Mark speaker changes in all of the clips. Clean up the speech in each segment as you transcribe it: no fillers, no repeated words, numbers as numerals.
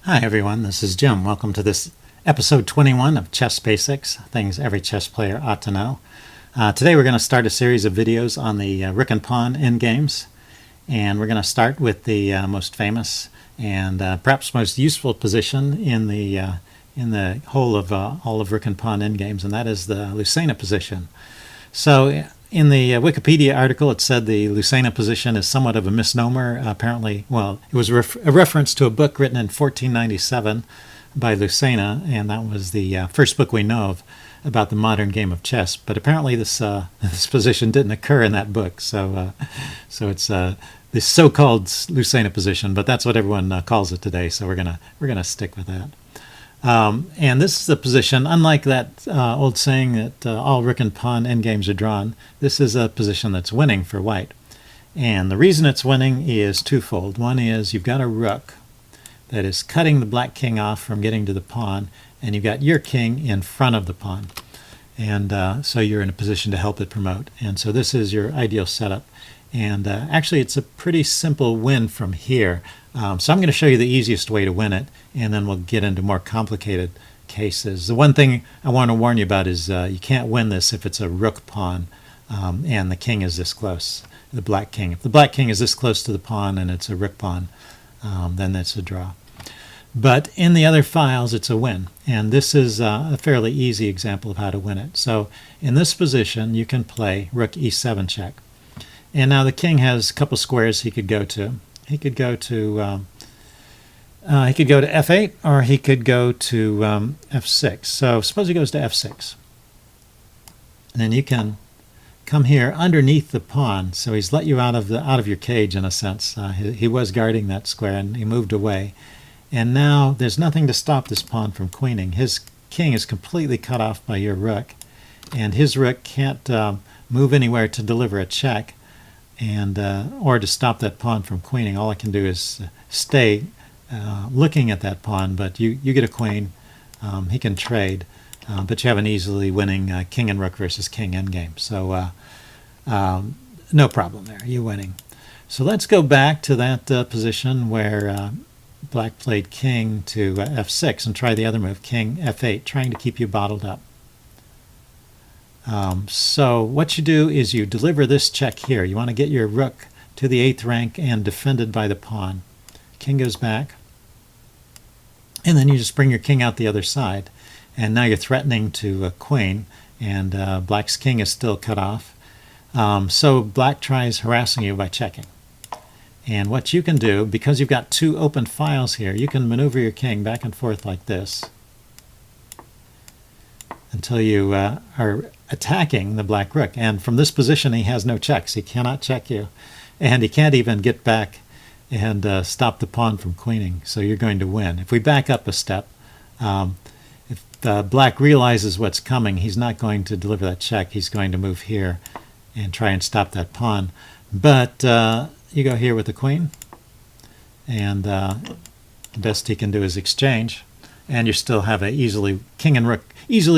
Speaker 1: Hi everyone, this is Jim. Welcome to this episode 21 of Chess Basics, things every chess player ought to know. Today we're going to start a series of videos on the rook and pawn endgames, and we're going to start with the most famous and perhaps most useful position in the whole of all of rook and pawn endgames, and that is the Lucena position. So in the Wikipedia article, it said the Lucena position is somewhat of a misnomer. Apparently, well, it was a reference to a book written in 1497 by Lucena, and that was the first book we know of about the modern game of chess. But apparently, this position didn't occur in that book, so it's the so-called Lucena position. But that's what everyone calls it today. So we're gonna stick with that. And this is the position, unlike that old saying that all rook and pawn endgames are drawn, this is a position that's winning for white. And the reason it's winning is twofold. One is you've got a rook that is cutting the black king off from getting to the pawn, and you've got your king in front of the pawn. And so you're in a position to help it promote. And so this is your ideal setup. And actually, it's a pretty simple win from here. So I'm going to show you the easiest way to win it, and then we'll get into more complicated cases. The one thing I want to warn you about is you can't win this if it's a rook pawn and the king is this close, the black king. If the black king is this close to the pawn and it's a rook pawn, then that's a draw. But in the other files, it's a win. And this is a fairly easy example of how to win it. So in this position, you can play rook e7 check. And now the king has a couple squares he could go to. He could go to f8, or he could go to f6. So suppose he goes to f6. And then you can come here underneath the pawn. So he's let you out of your cage in a sense. He was guarding that square and he moved away. And now there's nothing to stop this pawn from queening. His king is completely cut off by your rook, and his rook can't move anywhere to deliver a check. And or to stop that pawn from queening. All I can do is stay looking at that pawn, but you get a queen. He can trade, but you have an easily winning king and rook versus king endgame. So no problem there. You're winning. So let's go back to that position where black played king to f6 and try the other move, king f8, trying to keep you bottled up. So what you do is you deliver this check here. You want to get your rook to the 8th rank and defended by the pawn. King goes back. And then you just bring your king out the other side. And now you're threatening to queen, and black's king is still cut off. So black tries harassing you by checking. And what you can do, because you've got two open files here, you can maneuver your king back and forth like this until you are attacking the black rook. And from this position, he has no checks. He cannot check you. And he can't even get back and stop the pawn from queening. So you're going to win. If we back up a step, if black realizes what's coming, he's not going to deliver that check. He's going to move here and try and stop that pawn. But you go here with the queen, and the best he can do is exchange. And you still have a easily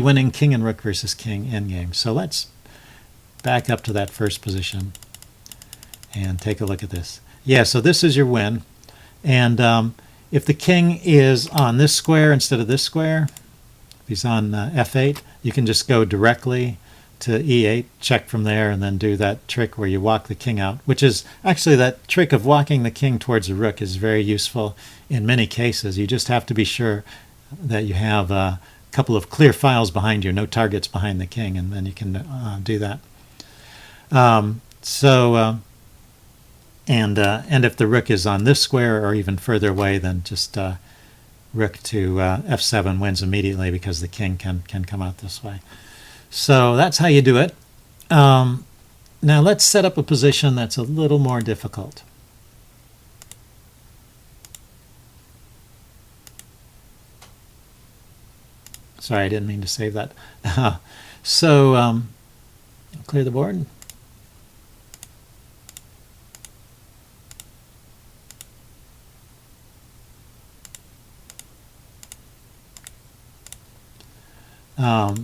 Speaker 1: winning king and rook versus king endgame. So let's back up to that first position and take a look at this. Yeah, so this is your win. And if the king is on this square instead of this square, if he's on f8, you can just go directly to e8, check from there, and then do that trick where you walk the king out, which is actually that trick of walking the king towards the rook is very useful in many cases. You just have to be sure that you have a couple of clear files behind you, no targets behind the king, and then you can do that. And if the rook is on this square or even further away, then just rook to f7 wins immediately because the king can come out this way. So that's how you do it. Now let's set up a position that's a little more difficult. Sorry, I didn't mean to save that. So clear the board.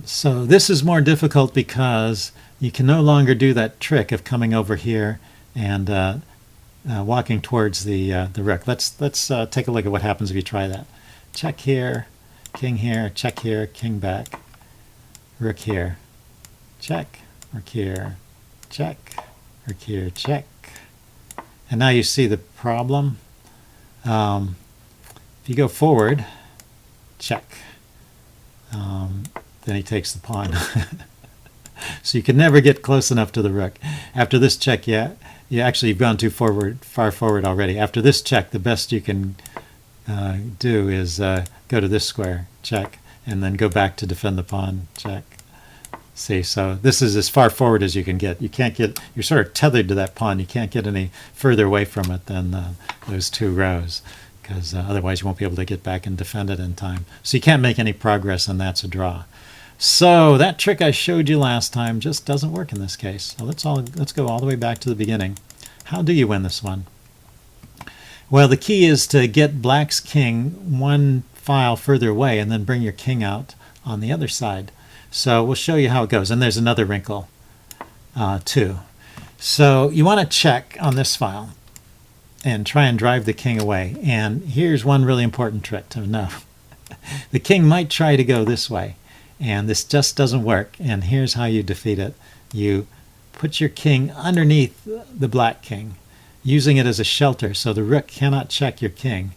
Speaker 1: So this is more difficult because you can no longer do that trick of coming over here and walking towards the rook. Let's take a look at what happens if you try that. check here, check here, king back, rook here, check, rook here, check, rook here, check. And now you see the problem. If you go forward, check. Then he takes the pawn. So you can never get close enough to the rook. After this check, you've gone too far forward already. After this check, the best you can do is go to this square, check, and then go back to defend the pawn, check. See, so this is as far forward as you can get. You can't get, you're sort of tethered to that pawn. You can't get any further away from it than those 2 rows, because otherwise you won't be able to get back and defend it in time. So you can't make any progress, and that's a draw. So that trick I showed you last time just doesn't work in this case. So let's go all the way back to the beginning. How do you win this one? Well, the key is to get black's king 1 file further away and then bring your king out on the other side. So we'll show you how it goes. And there's another wrinkle too. So you want to check on this file and try and drive the king away. And here's one really important trick to know. The king might try to go this way, and this just doesn't work. And here's how you defeat it. You put your king underneath the black king, using it as a shelter so the rook cannot check your king.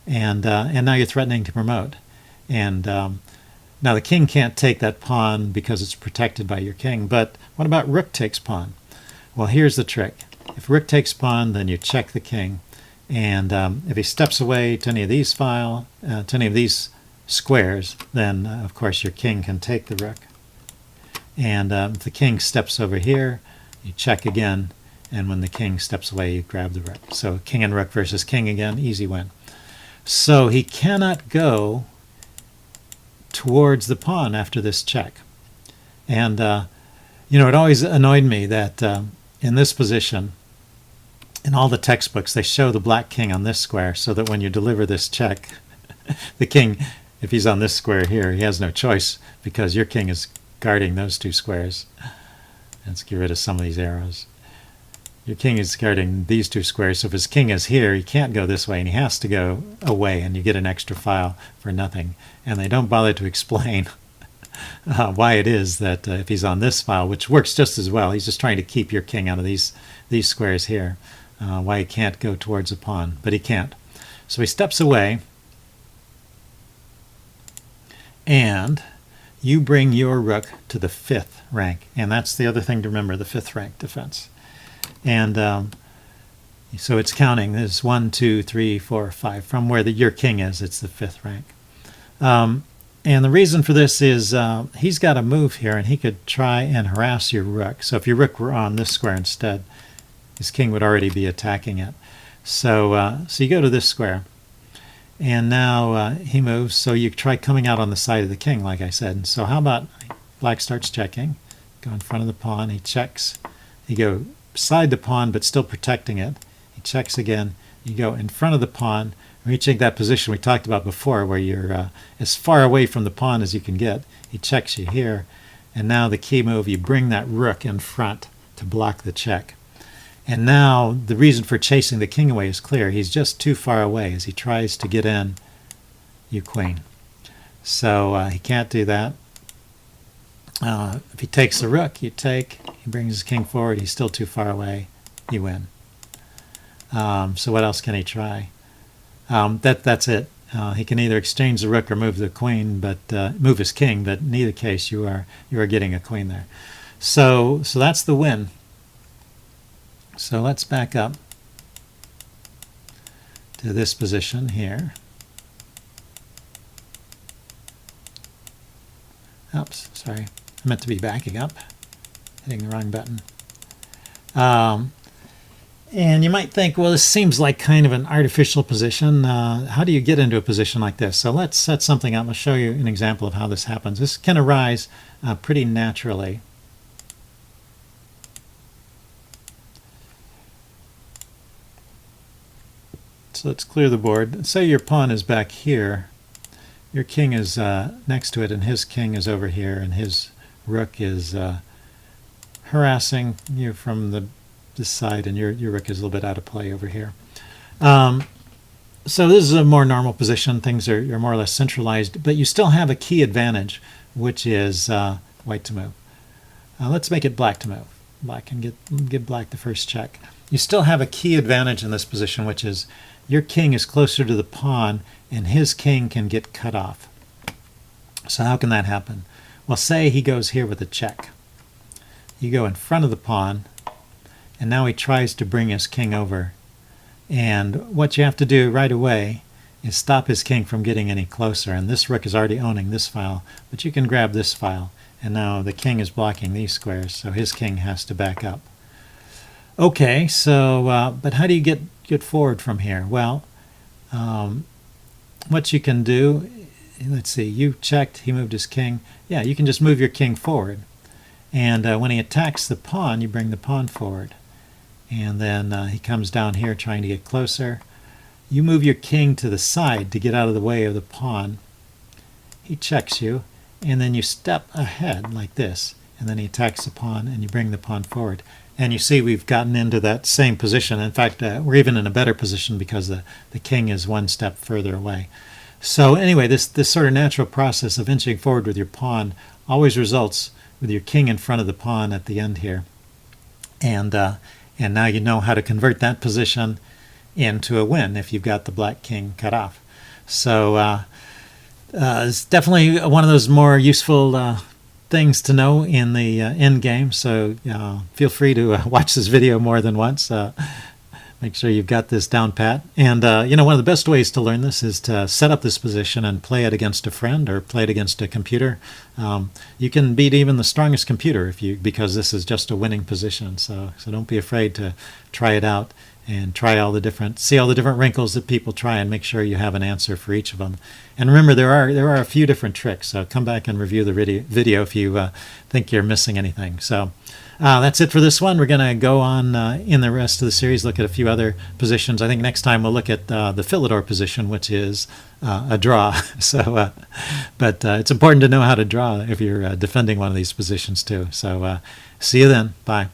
Speaker 1: And now you're threatening to promote. And now the king can't take that pawn because it's protected by your king. But what about rook takes pawn? Well, here's the trick. If rook takes pawn, then you check the king. And if he steps away to any of these to any of these squares, then of course your king can take the rook. And if the king steps over here, you check again. And when the king steps away, you grab the rook. So king and rook versus king again, easy win. So he cannot go towards the pawn after this check. And it always annoyed me that in this position, in all the textbooks, they show the black king on this square so that when you deliver this check, the king, if he's on this square here, he has no choice because your king is guarding those 2 squares. Let's get rid of some of these arrows. Your king is guarding these 2 squares, so if his king is here, he can't go this way, and he has to go away, and you get an extra file for nothing. And they don't bother to explain why it is that if he's on this file, which works just as well, he's just trying to keep your king out of these squares here, why he can't go towards a pawn, but he can't. So he steps away, and you bring your rook to the 5th rank, and that's the other thing to remember, the 5th rank defense. And so it's counting. There's 1, 2, 3, 4, 5. From where your king is, it's the 5th rank. And the reason for this is he's got a move here, and he could try and harass your rook. So if your rook were on this square instead, his king would already be attacking it. So you go to this square, and now he moves. So you try coming out on the side of the king, like I said. And so how about black starts checking, go in front of the pawn, he checks, you go beside the pawn but still protecting it, he checks again, you go in front of the pawn, reaching that position we talked about before where you're as far away from the pawn as you can get. He checks you here, and now the key move, you bring that rook in front to block the check. And now the reason for chasing the king away is clear. He's just too far away as he tries to get in, you queen. So he can't do that. If he takes the rook, you take. He brings his king forward. He's still too far away. You win. So what else can he try? That's it. He can either exchange the rook or move the queen, but move his king. But in either case, you are getting a queen there. So that's the win. So let's back up to this position here. Oops, sorry. I meant to be backing up, hitting the wrong button. And you might think, well, this seems like kind of an artificial position. How do you get into a position like this? So let's set something up. I'll show you an example of how this happens. This can arise pretty naturally. So let's clear the board. Say your pawn is back here. Your king is next to it, and his king is over here, and his rook is harassing you from this side, and your rook is a little bit out of play over here. So this is a more normal position. Things are more or less centralized, but you still have a key advantage, which is white to move. Let's make it black to move. Black can give black the first check. You still have a key advantage in this position, which is your king is closer to the pawn, and his king can get cut off. So how can that happen? Well, say he goes here with a check. You go in front of the pawn, and now he tries to bring his king over. And what you have to do right away is stop his king from getting any closer. And this rook is already owning this file, but you can grab this file. And now the king is blocking these squares, so his king has to back up. Okay, so, but how do you get forward from here? Well, what you can do, let's see, you checked, he moved his king. Yeah, you can just move your king forward. And when he attacks the pawn, you bring the pawn forward. And then he comes down here trying to get closer. You move your king to the side to get out of the way of the pawn. He checks you, and then you step ahead like this, and then he attacks the pawn, and you bring the pawn forward. And you see we've gotten into that same position. In fact, we're even in a better position because the king is one step further away. So anyway, this sort of natural process of inching forward with your pawn always results with your king in front of the pawn at the end here. And now you know how to convert that position into a win if you've got the black king cut off. So it's definitely one of those more useful things to know in the end game. So feel free to watch this video more than once. Make sure you've got this down pat. And one of the best ways to learn this is to set up this position and play it against a friend or play it against a computer. You can beat even the strongest computer because this is just a winning position. So don't be afraid to try it out and see all the different wrinkles that people try and make sure you have an answer for each of them. And remember, there are a few different tricks. So come back and review the video if you think you're missing anything. So that's it for this one. We're going to go on in the rest of the series, look at a few other positions. I think next time we'll look at the Philidor position, which is a draw. So, but it's important to know how to draw if you're defending one of these positions too. So see you then. Bye.